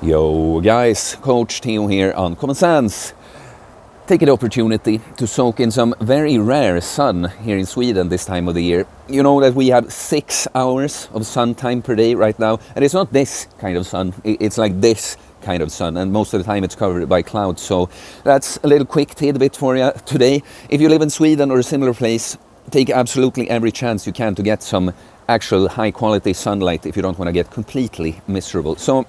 Yo guys, Coach Theo here on Common Sense. Take an opportunity to soak in some very rare sun here in Sweden this time of the year. You know that we have 6 hours of sun time per day right now, and it's not this kind of sun, it's like this kind of sun, and most of the time it's covered by clouds. So that's a little quick tidbit for you today. If you live in Sweden or a similar place, take absolutely every chance you can to get some actual high quality sunlight if you don't want to get completely miserable. So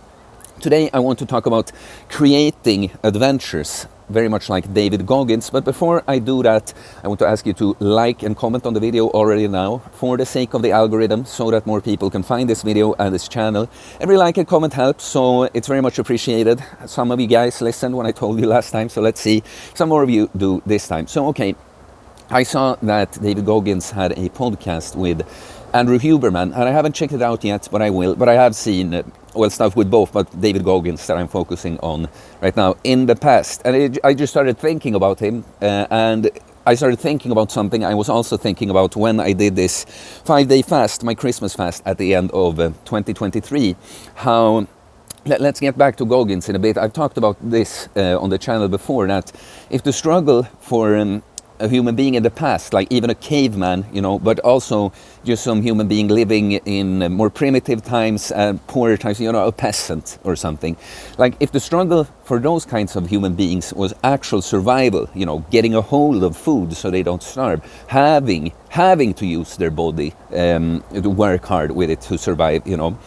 today I want to talk about creating adventures, very much like David Goggins. But before I do that, I want to ask you to like and comment on the video already now, for the sake of the algorithm, so that more people can find this video and this channel. Every like and comment helps, so it's very much appreciated. Some of you guys listened when I told you last time, so let's see some more of you do this time. So okay, I saw that David Goggins had a podcast with Andrew Huberman, and I haven't checked it out yet, but I will. But I have seen stuff with both, but David Goggins that I'm focusing on right now in the past. And I just started thinking about him, and I started thinking about something I was also thinking about when I did this 5-day fast, my Christmas fast at the end of 2023. How, let's get back to Goggins in a bit. I've talked about this on the channel before, that if the struggle for a human being in the past, like even a caveman, you know, but also just some human being living in more primitive times, poorer times, you know, a peasant or something. Like if the struggle for those kinds of human beings was actual survival, you know, getting a hold of food so they don't starve, having to use their body to work hard with it to survive, you know.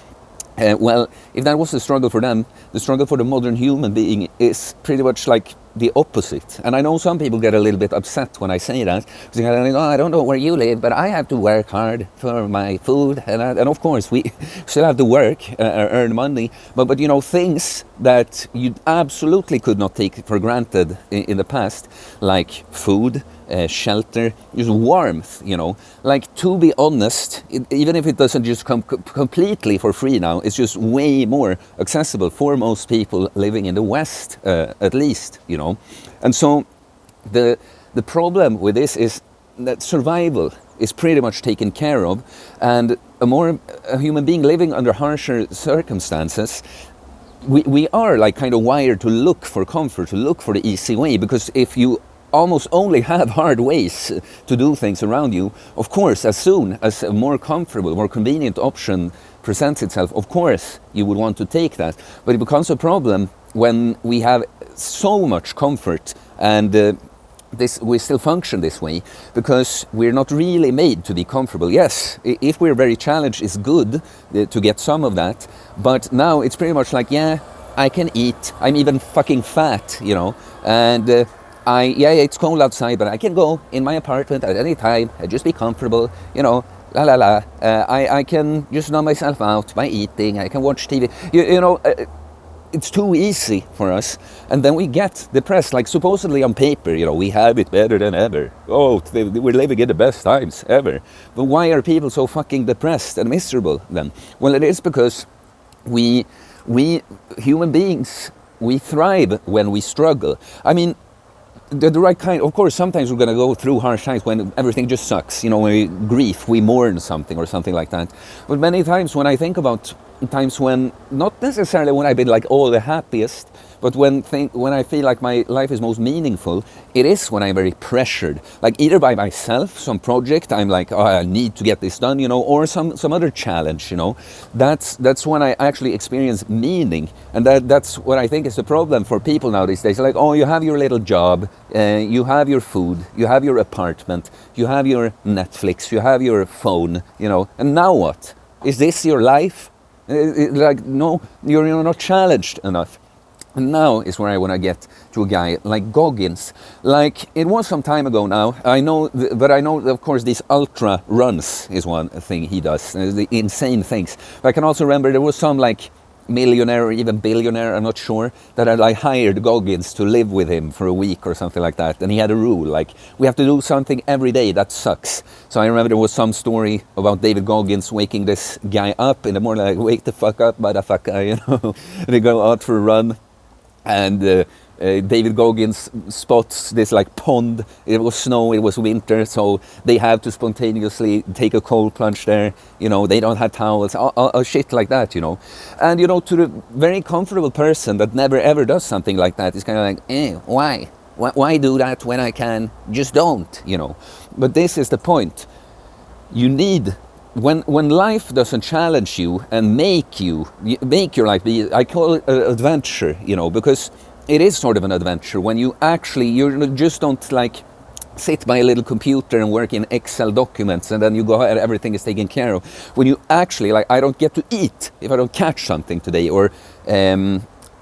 Well, if that was the struggle for them, the struggle for the modern human being is pretty much like the opposite. And I know some people get a little bit upset when I say that, because they're like, oh, I don't know where you live, but I have to work hard for my food. And of course, we still have to work, earn money. But you know, things that you absolutely could not take for granted in the past, like food, shelter, just warmth, you know. Like, to be honest, even if it doesn't just come completely for free now, it's just way more accessible for most people living in the West, at least, you know. And so the problem with this is that survival is pretty much taken care of, and a human being living under harsher circumstances, we are like kind of wired to look for comfort, to look for the easy way, because if you almost only have hard ways to do things around you, of course, as soon as a more comfortable, more convenient option presents itself, of course you would want to take that. But it becomes a problem when we have so much comfort and we still function this way, because we're not really made to be comfortable. Yes, if we're very challenged, it's good to get some of that, but now it's pretty much like, yeah, I can eat, I'm even fucking fat, you know, and it's cold outside, but I can go in my apartment at any time and just be comfortable, you know, I can just numb myself out by eating, I can watch TV, you know, it's too easy for us, and then we get depressed. Like, supposedly on paper, you know, we have it better than ever. Oh, we're living in the best times ever. But why are people so fucking depressed and miserable then? Well, it is because we human beings, we thrive when we struggle. I mean, the right kind, of course, sometimes we're going to go through harsh times when everything just sucks, you know, when we mourn something or something like that. But many times when I think about times when, not necessarily when I've been like all the happiest, but when I feel like my life is most meaningful, it is when I'm very pressured, like either by myself, some project, I'm like, oh, I need to get this done, you know, or some other challenge, you know. That's when I actually experience meaning, and that's what I think is the problem for people now these days. Like, oh, you have your little job, you have your food, you have your apartment, you have your Netflix, you have your phone, you know, and now what? Is this your life? Like, no, you're not challenged enough. And now is where I want to get to a guy like Goggins. Like, it was some time ago now, I know, of course, these ultra runs is one thing he does, the insane things. But I can also remember there was some like millionaire or even billionaire, I'm not sure, that had like hired Goggins to live with him for a week or something like that. And he had a rule, like, we have to do something every day that sucks. So I remember there was some story about David Goggins waking this guy up in the morning, like, wake the fuck up, motherfucker, you know. And they go out for a run. And David Goggins spots this like pond. It was snow, it was winter, so they have to spontaneously take a cold plunge there. You know, they don't have towels, shit like that, you know. And, you know, to the very comfortable person that never ever does something like that, it's kind of like, why? Why do that when I can? Just don't, you know. But this is the point. You need, when life doesn't challenge you and make your life be, I call it an adventure, you know, because it is sort of an adventure when you just don't like sit by a little computer and work in Excel documents and then you go ahead, everything is taken care of. When you actually, like, I don't get to eat if I don't catch something today, or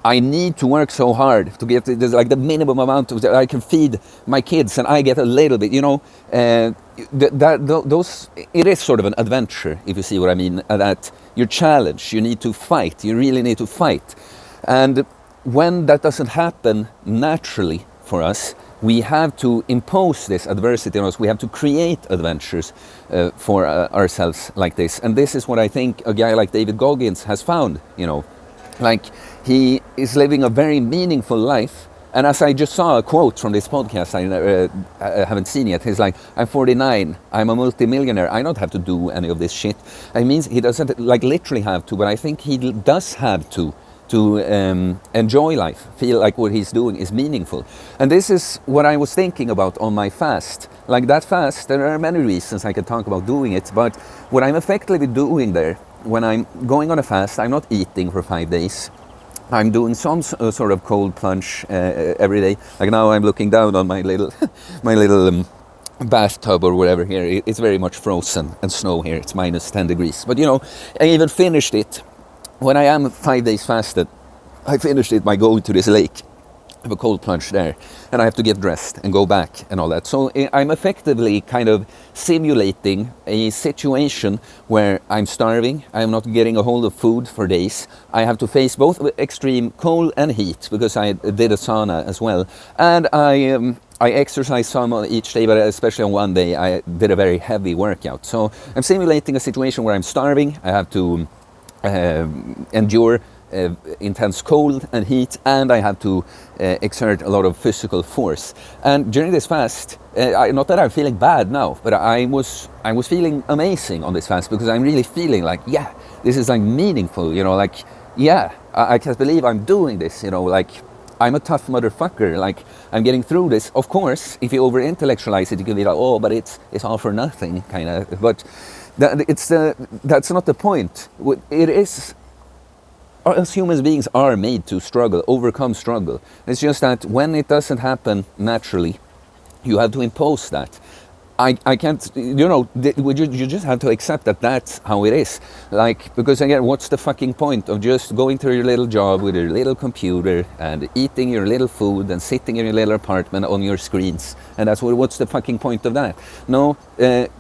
I need to work so hard to get like the minimum amount of I can feed my kids, and I get a little bit, you know. Those, it is sort of an adventure, if you see what I mean. That you're challenged, you need to fight, you really need to fight. And when that doesn't happen naturally for us, we have to impose this adversity on us. We have to create adventures for ourselves like this. And this is what I think a guy like David Goggins has found, you know. Like, he is living a very meaningful life. And as I just saw a quote from this podcast, I haven't seen yet. He's like, I'm 49, I'm a multimillionaire, I don't have to do any of this shit. I mean, he doesn't like literally have to, but I think he does have to enjoy life, feel like what he's doing is meaningful. And this is what I was thinking about on my fast. Like that fast, there are many reasons I could talk about doing it, but what I'm effectively doing there, when I'm going on a fast, I'm not eating for 5 days. I'm doing some sort of cold plunge every day. Like now I'm looking down on my little bathtub or whatever here. It's very much frozen and snow here. It's minus 10 degrees. But you know, I even finished it. When I am 5 days fasted, I finished it by going to this lake. I have a cold plunge there, and I have to get dressed and go back and all that. So I'm effectively kind of simulating a situation where I'm starving, I'm not getting a hold of food for days. I have to face both extreme cold and heat, because I did a sauna as well. And I exercise some each day, but especially on one day I did a very heavy workout. So I'm simulating a situation where I'm starving, I have to endure intense cold and heat, and I have to exert a lot of physical force. And during this fast, not that I'm feeling bad now, but I was feeling amazing on this fast, because I'm really feeling like, yeah, this is like meaningful, you know, like, yeah, I can't believe I'm doing this, you know, like, I'm a tough motherfucker, like, I'm getting through this. Of course, if you over-intellectualize it, you can be like, oh, but it's all for nothing, kind of, but that's not the point. It is, us human beings are made to struggle, overcome struggle. It's just that when it doesn't happen naturally, you have to impose that. I can't, you know, you just have to accept that that's how it is. Like, because again, what's the fucking point of just going to your little job with your little computer and eating your little food and sitting in your little apartment on your screens? And that's what's the fucking point of that? No,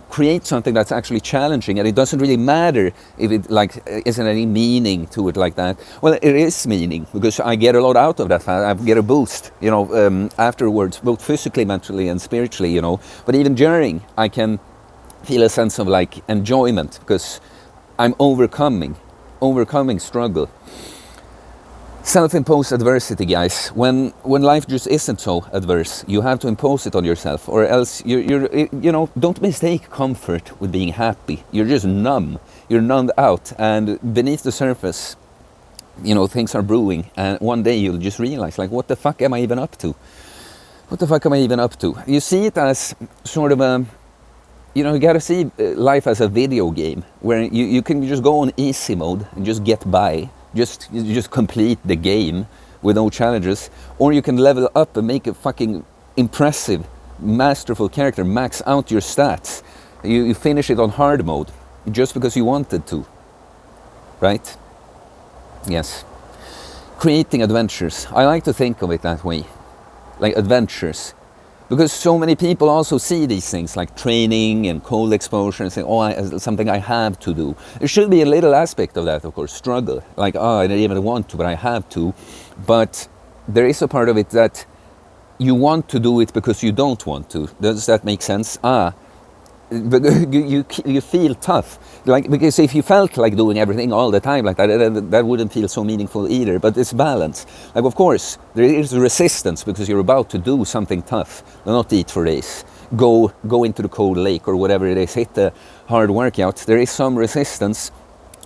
create something that's actually challenging, and it doesn't really matter if it like isn't any meaning to it like that. Well, it is meaning, because I get a lot out of that. I get a boost, you know, afterwards, both physically, mentally, and spiritually, you know. But even during, I can feel a sense of like enjoyment, because I'm overcoming struggle. Self-imposed adversity, guys. When life just isn't so adverse, you have to impose it on yourself, or else you know, don't mistake comfort with being happy. You're just numb. You're numbed out, and beneath the surface, you know, things are brewing, and one day you'll just realize, like, what the fuck am I even up to? What the fuck am I even up to? You see it as sort of a, you know, you gotta see life as a video game, where you can just go on easy mode and just get by. Just complete the game with no challenges, or you can level up and make a fucking impressive, masterful character, max out your stats. You finish it on hard mode just because you wanted to, right? Yes. Creating adventures. I like to think of it that way, like adventures. Because so many people also see these things like training and cold exposure and say, oh, something I have to do. There should be a little aspect of that, of course, struggle. Like, oh, I don't even want to, but I have to. But there is a part of it that you want to do it because you don't want to. Does that make sense? you feel tough, like, because if you felt like doing everything all the time like that wouldn't feel so meaningful either. But it's balance. Like, of course there is resistance because you're about to do something tough. Do not eat for days, go into the cold lake or whatever it is, hit the hard workout. There is some resistance,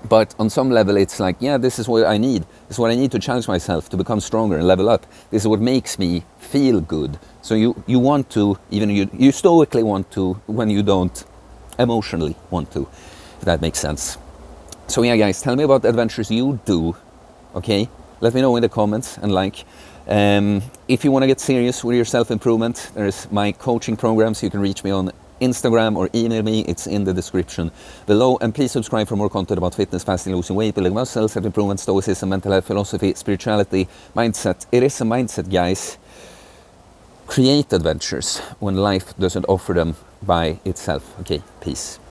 but on some level it's like, yeah, this is what I need. This is what I need to challenge myself, to become stronger and level up. This is what makes me feel good. So you want to, even you stoically want to, when you don't emotionally want to, if that makes sense. So yeah, guys, tell me about adventures you do, okay? Let me know in the comments, and like, if you want to get serious with your self-improvement, there's my coaching programs. You can reach me on Instagram or email me. It's in the description below. And please subscribe for more content about fitness, fasting, losing weight, building muscle, self-improvement, stoicism, mental health, philosophy, spirituality, mindset. It is a mindset, guys. Create adventures when life doesn't offer them by itself. Okay, peace.